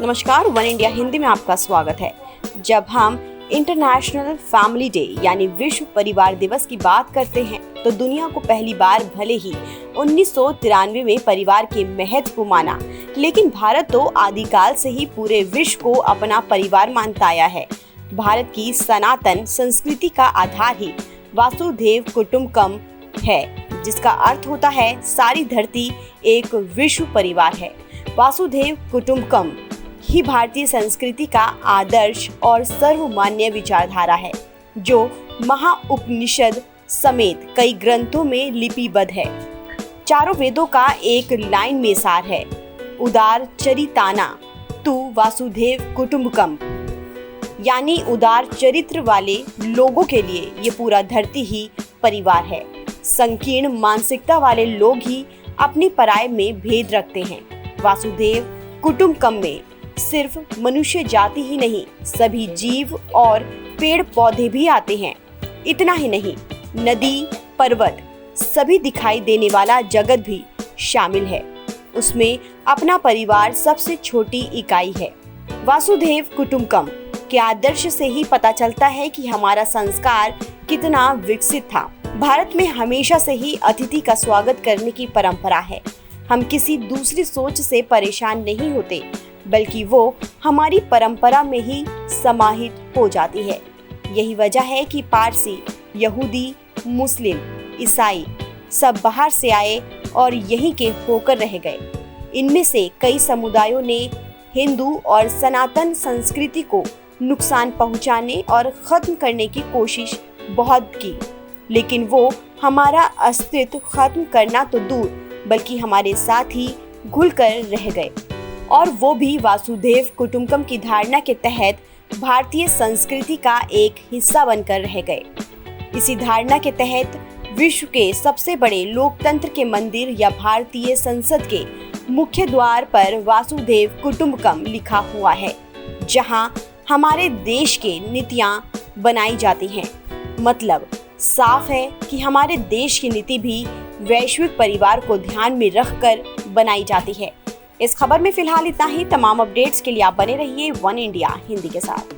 नमस्कार, one India Hindi में आपका स्वागत है। जब हम इंटरनेशनल फैमिली डे यानी विश्व परिवार दिवस की बात करते हैं तो दुनिया को पहली बार भले ही 1993 में परिवार के महत्व को माना, लेकिन भारत तो आदिकाल से ही पूरे विश्व को अपना परिवार मानता आया है। भारत की सनातन संस्कृति का आधार ही वासुदेव कुटुंबकम है, जिसका अर्थ होता है सारी धरती एक विश्व परिवार है। वासुदेव कुटुंबकम ही भारतीय संस्कृति का आदर्श और सर्वमान्य विचारधारा है, जो महाउपनिषद समेत कई ग्रंथों में लिपिबद्ध है। चारों वेदों का एक लाइन में सार है, उदार चरिताना तु वासुदेव कुटुंबकम, यानी उदार चरित्र वाले लोगों के लिए ये पूरा धरती ही परिवार है। संकीर्ण मानसिकता वाले लोग ही अपनी पराय में भेद रखते हैं। वासुदेव कुटुंबकम में सिर्फ मनुष्य जाति ही नहीं, सभी जीव और पेड़ पौधे भी आते हैं। इतना ही नहीं, नदी पर्वत सभी दिखाई देने वाला जगत भी शामिल है। उसमें अपना परिवार सबसे छोटी इकाई है। वासुदेव कुटुंबकम के आदर्श से ही पता चलता है कि हमारा संस्कार कितना विकसित था। भारत में हमेशा से ही अतिथि का स्वागत करने की परंपरा है। हम किसी दूसरी सोच से परेशान नहीं होते, बल्कि वो हमारी परंपरा में ही समाहित हो जाती है। यही वजह है कि पारसी, यहूदी, मुस्लिम, ईसाई सब बाहर से आए और यहीं के होकर रह गए। इनमें से कई समुदायों ने हिंदू और सनातन संस्कृति को नुकसान पहुंचाने और खत्म करने की कोशिश बहुत की, लेकिन वो हमारा अस्तित्व खत्म करना तो दूर बल्कि हमारे साथ ही घुलकर रह गए, और वो भी वासुदेव कुटुंबकम की धारणा के तहत भारतीय संस्कृति का एक हिस्सा बनकर रह गए। इसी धारणा के तहत विश्व के सबसे बड़े लोकतंत्र के मंदिर या भारतीय संसद के मुख्य द्वार पर वासुदेव कुटुंबकम लिखा हुआ है, जहां हमारे देश के नीतियां बनाई जाती हैं। मतलब साफ है कि हमारे देश की नीति भी वैश्विक परिवार को ध्यान में रखकर बनाई जाती है। इस खबर में फिलहाल इतना ही। तमाम अपडेट्स के लिए आप बने रहिए वन इंडिया हिंदी के साथ।